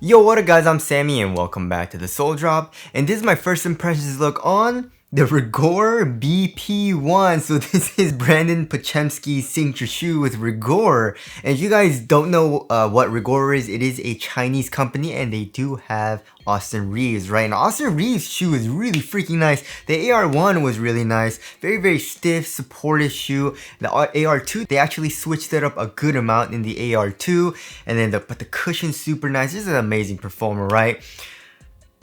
Yo, what up guys, I'm Sammy and welcome back to the Soul Drop, and this is my first impressions look on the Rigorer BP1. So this is Brandin Podziemski's signature shoe with Rigorer. And if you guys don't know what Rigorer is, it is a Chinese company and they do have Austin Reeves, right? And Austin Reeves' shoe is really freaking nice. The AR1 was really nice. Very stiff, supportive shoe. The AR2, they actually switched it up a good amount in the AR2. And then but the cushion's super nice. This is an amazing performer, right?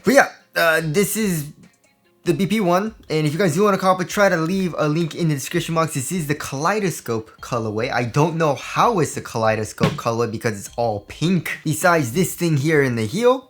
But yeah, this is the BP1, and if you guys do want to copy, try to leave a link in the description box. This is the Kaleidoscope colorway. I don't know how it's the Kaleidoscope colorway because it's all pink. Besides this thing here in the heel,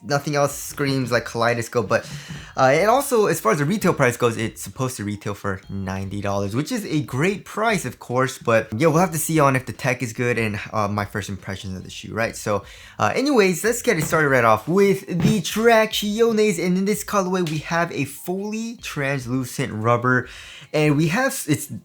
nothing else screams like Kaleidoscope. But and also, as far as the retail price goes, it's supposed to retail for $90, which is a great price, of course. But yeah, we'll have to see on if the tech is good and my first impressions of the shoe, right? So anyways, let's get it started right off with the Tracciones. And in this colorway, we have a fully translucent rubber. And we have,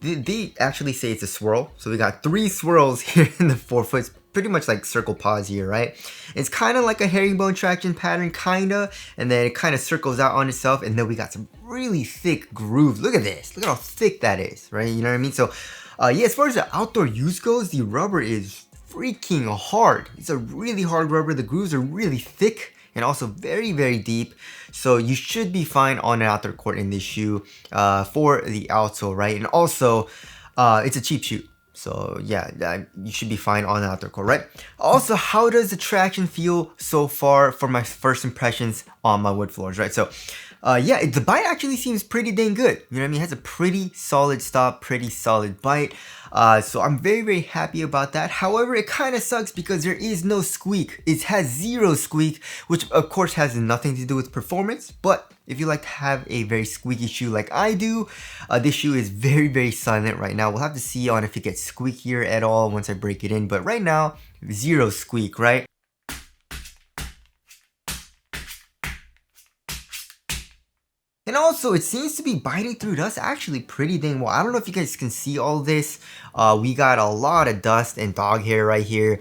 they actually say it's a swirl. So we got 3 swirls here in the forefoot. It's pretty much like circle paws here, right? It's kind of like a herringbone traction pattern, kinda. And then it kind of circles out on itself. And then we got some really thick grooves. Look at this. Look at how thick that is, right? You know what I mean? So yeah, as far as the outdoor use goes, the rubber is freaking hard. It's a really hard rubber. The grooves are really thick and also very deep, so you should be fine on an outdoor court in this shoe for the outsole, right? And also it's a cheap shoe, so yeah, you should be fine on an outdoor court, right? Also, how does the traction feel so far for my first impressions on my wood floors, right? So yeah, the bite actually seems pretty dang good. You know what I mean? It has a pretty solid stop, pretty solid bite. So I'm very happy about that. However, it kind of sucks because there is no squeak. It has 0 squeak, which of course has nothing to do with performance. But if you like to have a very squeaky shoe like I do, this shoe is very silent right now. We'll have to see on if it gets squeakier at all once I break it in. But right now, 0 squeak, right? And also, it seems to be biting through dust actually pretty dang well. I don't know if you guys can see all this. We got a lot of dust and dog hair right here.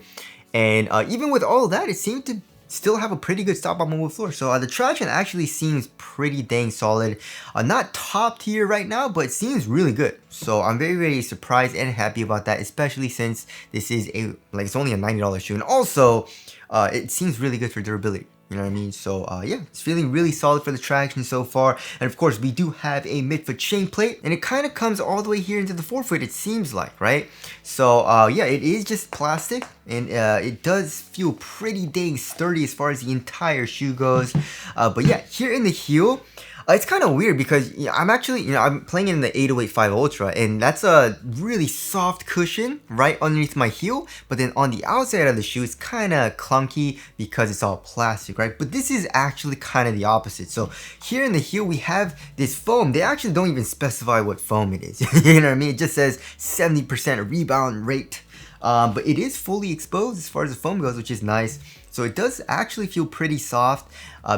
And even with all of that, it seemed to still have a pretty good stop on my wood floor. So the traction actually seems pretty dang solid. Not top tier right now, but it seems really good. So I'm very surprised and happy about that, especially since this is it's only a $90 shoe. And also, it seems really good for durability. You know what I mean? So yeah, it's feeling really solid for the traction so far. And of course, we do have a midfoot chain plate, and it kind of comes all the way here into the forefoot, it seems like, right? So yeah, it is just plastic, and it does feel pretty dang sturdy as far as the entire shoe goes. But yeah, here in the heel, it's kind of weird because I'm actually, I'm playing in the 808.5 Ultra, and that's a really soft cushion right underneath my heel. But then on the outside of the shoe, it's kind of clunky because it's all plastic, right? But this is actually kind of the opposite. So here in the heel, we have this foam. They actually don't even specify what foam it is. You know what I mean? It just says 70% rebound rate. But it is fully exposed as far as the foam goes, which is nice. So it does actually feel pretty soft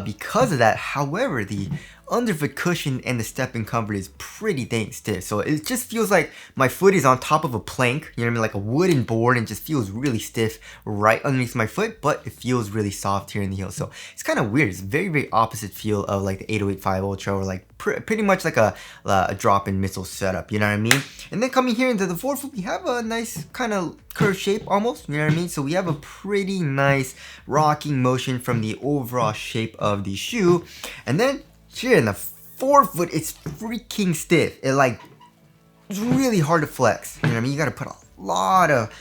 because of that. However, the underfoot cushion and the step-in comfort is pretty dang stiff. So it just feels like my foot is on top of a plank, you know what I mean, like a wooden board, and just feels really stiff right underneath my foot, but it feels really soft here in the heel. So it's kind of weird. It's very opposite feel of like the 808.5 Ultra, or like pretty much like a drop-in missile setup, you know what I mean? And then coming here into the forefoot, we have a nice kind of curved shape almost, you know what I mean? So we have a pretty nice rocking motion from the overall shape of the shoe. And then here in the forefoot, it's freaking stiff. It's really hard to flex. You know what I mean? You got to put a lot of,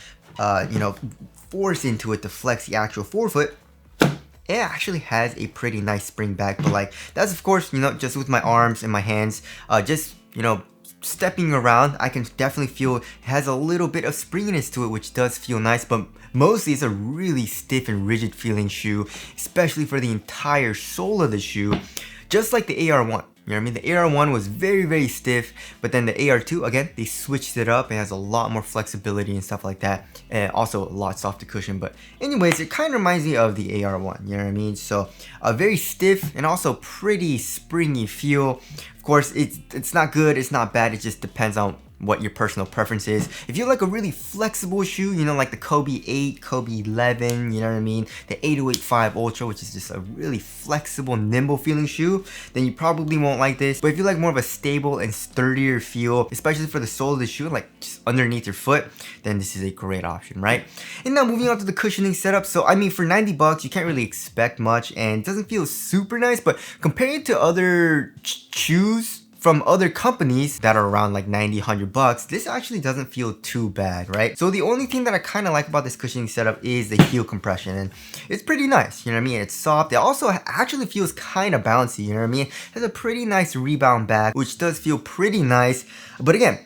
force into it to flex the actual forefoot. It actually has a pretty nice spring back, but that's of course, just with my arms and my hands, stepping around, I can definitely feel it has a little bit of springiness to it, which does feel nice, but mostly it's a really stiff and rigid feeling shoe, especially for the entire sole of the shoe. Just like the AR1, you know what I mean? The AR1 was very stiff, but then the AR2, again, they switched it up. It has a lot more flexibility and stuff like that, and also a lot softer cushion. But anyways, it kind of reminds me of the AR1, you know what I mean? So a very stiff and also pretty springy feel. Of course, it's not good, it's not bad, it just depends on what your personal preference is. If you like a really flexible shoe, you know, like the Kobe 8, Kobe 11, you know what I mean? The 808.5 Ultra, which is just a really flexible, nimble feeling shoe, then you probably won't like this. But if you like more of a stable and sturdier feel, especially for the sole of the shoe, like just underneath your foot, then this is a great option, right? And now moving on to the cushioning setup. So I mean, for 90 bucks, you can't really expect much, and it doesn't feel super nice, but comparing it to other shoes from other companies that are around like 90, 100 bucks, this actually doesn't feel too bad, right? So the only thing that I kind of like about this cushioning setup is the heel compression, and it's pretty nice, you know what I mean? It's soft. It also actually feels kind of bouncy, you know what I mean? It has a pretty nice rebound back, which does feel pretty nice. But again,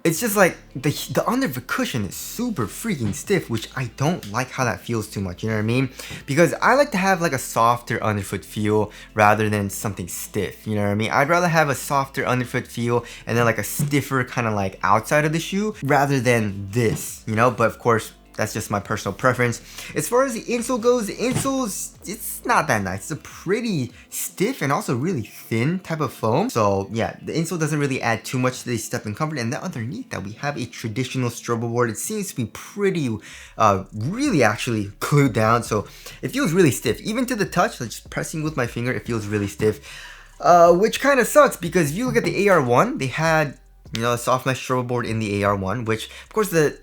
it's just like the under the cushion is super freaking stiff, which I don't like how that feels too much, you know what I mean? Because I like to have like a softer underfoot feel rather than something stiff, you know what I mean? I'd rather have a softer underfoot feel and then like a stiffer kind of like outside of the shoe rather than this, you know? But of course, that's just my personal preference. As far as the insole goes, the insole's, it's not that nice. It's a pretty stiff and also really thin type of foam. So yeah, the insole doesn't really add too much to the step and comfort. And then underneath that, we have a traditional strobo board. It seems to be pretty, really actually glued down. So it feels really stiff. Even to the touch, like just pressing with my finger, it feels really stiff. Which kind of sucks because if you look at the AR1, they had, you know, a soft mesh strobo board in the AR1, which of course the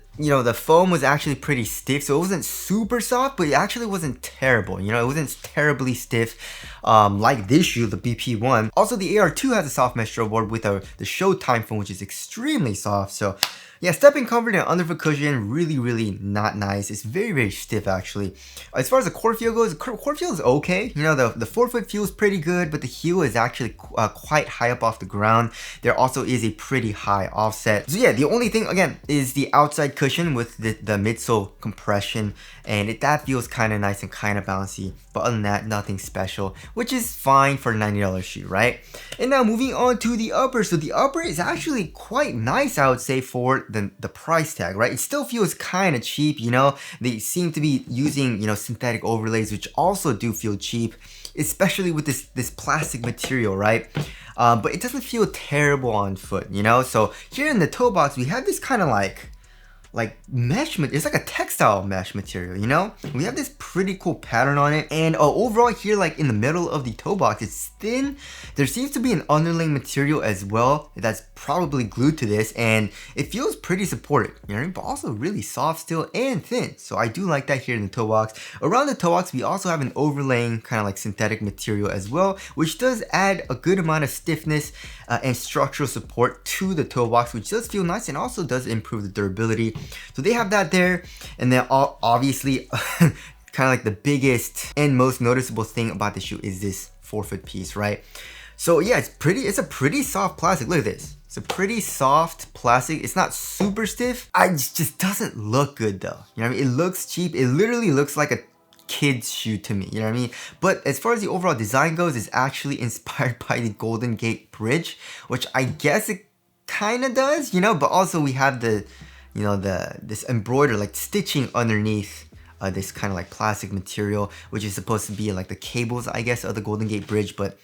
foam was actually pretty stiff, so it wasn't super soft, but it actually wasn't terrible. You know, it wasn't terribly stiff like this shoe, the BP1. Also, the AR2 has a soft mesh strobo board with the Showtime foam, which is extremely soft. So yeah, stepping comfort and underfoot cushion, really not nice. It's very stiff actually. As far as the core feel goes, the core feel is okay. You know, the forefoot feels pretty good, but the heel is actually quite high up off the ground. There also is a pretty high offset. So yeah, the only thing again is the outside cushion with the midsole compression, and that feels kind of nice and kind of bouncy. But other than that, nothing special, which is fine for a $90 shoe, right? And now moving on to the upper. So the upper is actually quite nice, I would say, for the price tag, right? It still feels kind of cheap, you know? They seem to be using, you know, synthetic overlays, which also do feel cheap, especially with this plastic material, right? But it doesn't feel terrible on foot, you know? So here in the toe box, we have this kind of like mesh, it's like a textile mesh material, you know? We have this pretty cool pattern on it, and overall here, like in the middle of the toe box, it's thin. There seems to be an underlaying material as well that's probably glued to this, and it feels pretty supported, you know what I mean? But also really soft still and thin, so I do like that here in the toe box. Around the toe box, we also have an overlaying kind of like synthetic material as well, which does add a good amount of stiffness and structural support to the toe box, which does feel nice and also does improve the durability. So they have that there, and then obviously kind of like the biggest and most noticeable thing about the shoe is this forefoot piece, right? So yeah, it's a pretty soft plastic. Look at this. It's a pretty soft plastic. It's not super stiff. It just doesn't look good though. You know what I mean? It looks cheap. It literally looks like a kid's shoe to me, you know what I mean? But as far as the overall design goes, it's actually inspired by the Golden Gate Bridge, which I guess it kind of does, you know, but also we have this embroidered like stitching underneath this kind of like plastic material, which is supposed to be like the cables, I guess, of the Golden Gate Bridge. But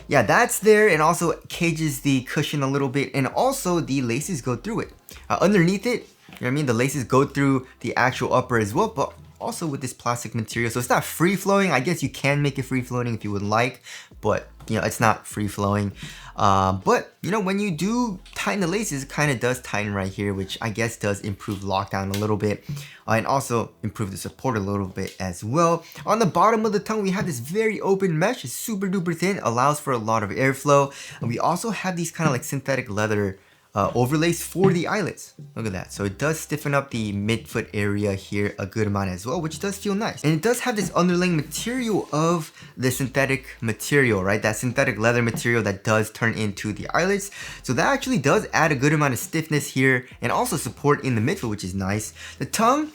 yeah, that's there, and also cages the cushion a little bit, and also the laces go through it. Underneath it, you know what I mean, the laces go through the actual upper as well, but also with this plastic material. So it's not free flowing. I guess you can make it free floating if you would like, but you know, it's not free flowing. But you know, when you do tighten the laces, it kind of does tighten right here, which I guess does improve lockdown a little bit, and also improve the support a little bit as well. On the bottom of the tongue, we have this very open mesh. It's super duper thin, allows for a lot of airflow, and we also have these kind of like synthetic leather overlays for the eyelets. Look at that. So it does stiffen up the midfoot area here a good amount as well, which does feel nice. And it does have this underlaying material of the synthetic material, right? That synthetic leather material that does turn into the eyelets. So that actually does add a good amount of stiffness here and also support in the midfoot, which is nice. The tongue,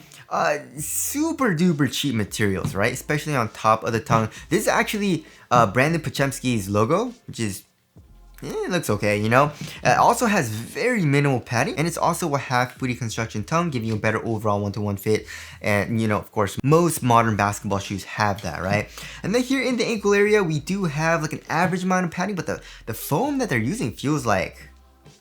super duper cheap materials, right? Especially on top of the tongue. This is actually Brandin Podziemski's logo, which is it looks okay, you know. It also has very minimal padding, and it's also a half booty construction tongue, giving you a better overall one-to-one fit. And you know, of course, most modern basketball shoes have that, right? And then here in the ankle area, we do have like an average amount of padding, but the foam that they're using feels like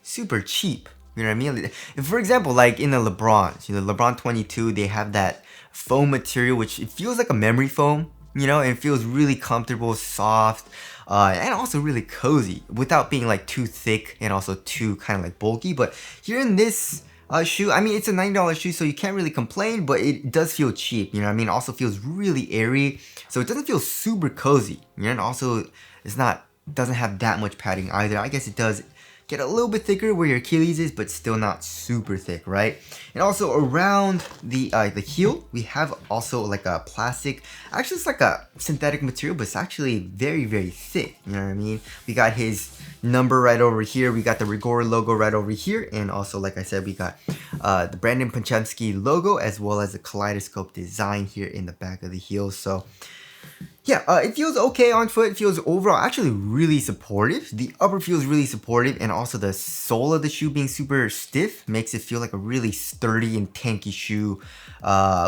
super cheap. You know what I mean? For example, like in the LeBrons, LeBron 22, they have that foam material, which it feels like a memory foam, and it feels really comfortable, soft, and also really cozy without being like too thick and also too kind of like bulky. But here in this shoe, I mean, it's a $90 shoe, so you can't really complain, but it does feel cheap, you know what I mean? It also feels really airy, so it doesn't feel super cozy, and also doesn't have that much padding either. I guess it does get a little bit thicker where your Achilles is, but still not super thick, right? And also around the heel, we have also like a plastic, actually it's like a synthetic material, but it's actually very, very thick, you know what I mean? We got his number right over here, we got the Rigorer logo right over here, and also, like I said, we got the Brandin Podziemski logo, as well as the kaleidoscope design here in the back of the heel. So yeah, it feels okay on foot. It feels overall actually really supportive. The upper feels really supportive, and also the sole of the shoe being super stiff makes it feel like a really sturdy and tanky shoe,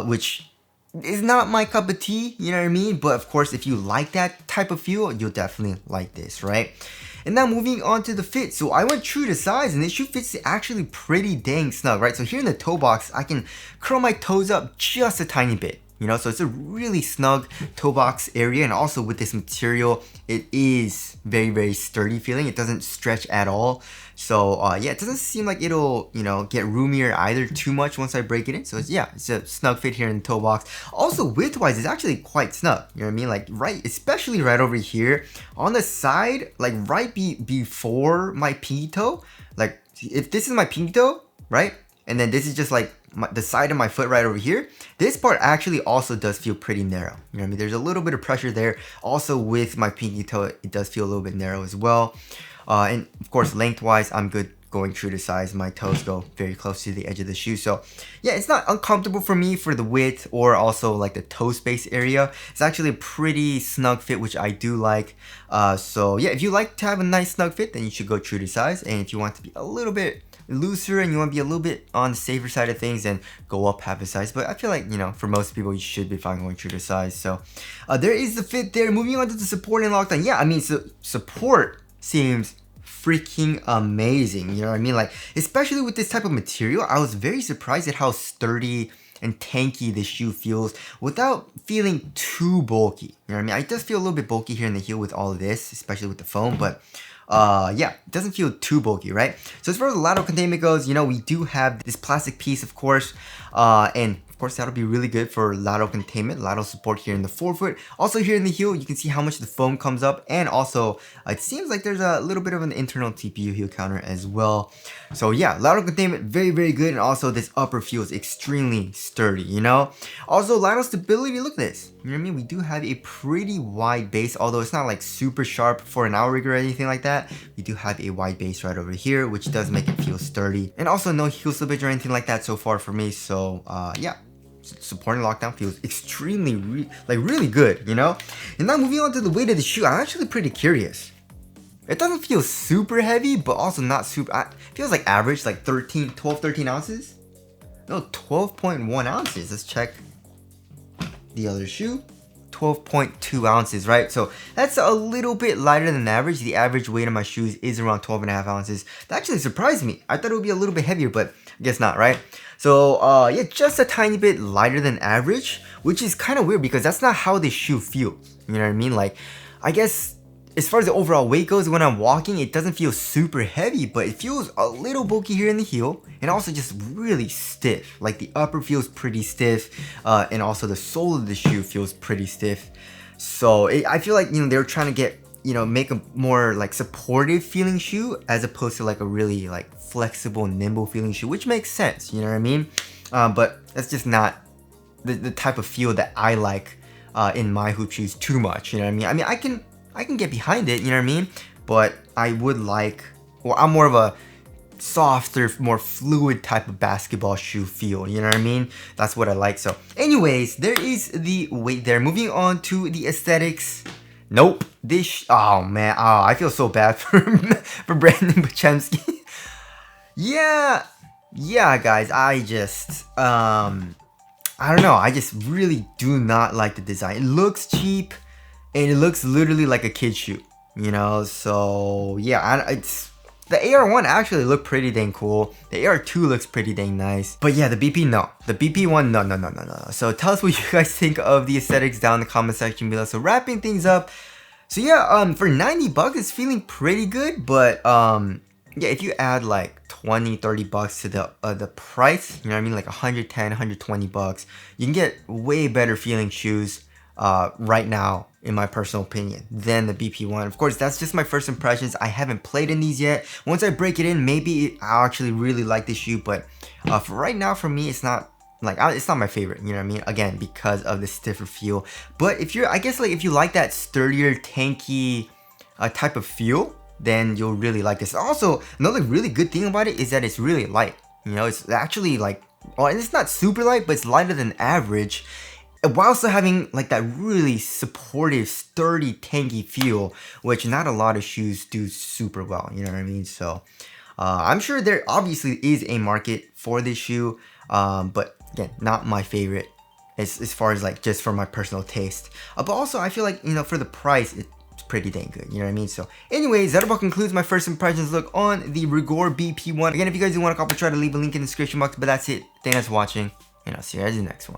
which is not my cup of tea, you know what I mean? But of course, if you like that type of feel, you'll definitely like this, right? And now moving on to the fit. So I went true to size, and this shoe fits actually pretty dang snug, right? So here in the toe box, I can curl my toes up just a tiny bit. So it's a really snug toe box area, and also with this material, it is very, very sturdy feeling. It doesn't stretch at all. So yeah, it doesn't seem like it'll, get roomier either too much once I break it in. So it's a snug fit here in the toe box. Also width-wise, it's actually quite snug. You know what I mean? Like especially right over here on the side, like right before my pinky toe. Like if this is my pinky toe, right? And then this is just like the side of my foot right over here. This part actually also does feel pretty narrow. You know what I mean? There's a little bit of pressure there. Also with my pinky toe, it does feel a little bit narrow as well. And of course, lengthwise, I'm good going true to size. My toes go very close to the edge of the shoe. So yeah, it's not uncomfortable for me for the width or also like the toe space area. It's actually a pretty snug fit, which I do like. So yeah, if you like to have a nice snug fit, then you should go true to size. And if you want to be a little bit looser and you want to be a little bit on the safer side of things, and go up half a size. But I feel like, for most people, you should be fine going true to size. So there is the fit there. Moving on to the support and lockdown. Yeah, I mean, so support seems freaking amazing. You know what I mean? Like, especially with this type of material, I was very surprised at how sturdy and tanky this shoe feels without feeling too bulky. You know what I mean? It does feel a little bit bulky here in the heel with all of this, especially with the foam, but yeah, it doesn't feel too bulky, right? So as far as the lateral containment goes, we do have this plastic piece, of course, and of course that'll be really good for lateral containment, lateral support here in the forefoot. Also here in the heel, you can see how much the foam comes up, and also it seems like there's a little bit of an internal TPU heel counter as well. So yeah, lateral containment, very, very good, and also this upper feels extremely sturdy, Also lateral stability, look at this. You know what I mean? We do have a pretty wide base, although it's not like super sharp for an outrigger or anything like that. We do have a wide base right over here, which does make it feel sturdy. And also no heel slippage or anything like that so far for me. So yeah, supporting lockdown feels extremely, really good, And now moving on to the weight of the shoe, I'm actually pretty curious. It doesn't feel super heavy, but also not super, it feels like average, like 12, 13 ounces. No, 12.1 ounces. Let's check the other shoe. 12.2 ounces, right? So that's a little bit lighter than average. The average weight of my shoes is around 12.5 ounces. That actually surprised me. I thought it would be a little bit heavier, but I guess not, right? So yeah, just a tiny bit lighter than average, which is kind of weird because that's not how this shoe feels. You know what I mean? Like, I guess as far as the overall weight goes, when I'm walking, it doesn't feel super heavy, but it feels a little bulky here in the heel, and also just really stiff. Like the upper feels pretty stiff, and also the sole of the shoe feels pretty stiff. So I feel like, they're trying to get, make a more like supportive feeling shoe as opposed to like a really like flexible, nimble feeling shoe, which makes sense, you know what I mean? But that's just not the type of feel that I like in my hoop shoes too much, you know what I mean? I mean, I can get behind it, you know what I mean? But I would like, or I'm more of a softer, more fluid type of basketball shoe feel, you know what I mean? That's what I like. So anyways, there is the weight there. Moving on to the aesthetics. Nope. Oh man, I feel so bad for Brandin Podziemski. Yeah, guys, I just, I don't know. I just really do not like the design. It looks cheap, and it looks literally like a kid shoe, So yeah, The AR1 actually looked pretty dang cool. The AR2 looks pretty dang nice. But yeah, the BP, no. The BP one, no. So tell us what you guys think of the aesthetics down in the comment section below. So wrapping things up. So yeah, for 90 bucks, it's feeling pretty good. But yeah, if you add like 20, 30 bucks to the price, you know what I mean? Like 110, 120 bucks, you can get way better feeling shoes right now, in my personal opinion, than the BP1. Of course, that's just my first impressions. I haven't played in these yet. Once I break it in, maybe I'll actually really like this shoe, but for right now, for me, it's not like it's not my favorite, you know what I mean? Again, because of the stiffer feel. But if you're, I guess, like if you like that sturdier, tanky type of feel, then you'll really like this. Also, another really good thing about it is that it's really light. You know, it's actually like, well, it's not super light, but it's lighter than average, while still having like that really supportive, sturdy, tanky feel, which not a lot of shoes do super well, you know what I mean? So I'm sure there obviously is a market for this shoe, but again, not my favorite as far as like just for my personal taste. But also I feel like, you know, for the price, it's pretty dang good, you know what I mean? So anyways, that about concludes my first impressions look on the Rigorer BP1. Again, if you guys do want to copy, try to leave a link in the description box, but that's it. Thanks for watching, and I'll see you guys in the next one.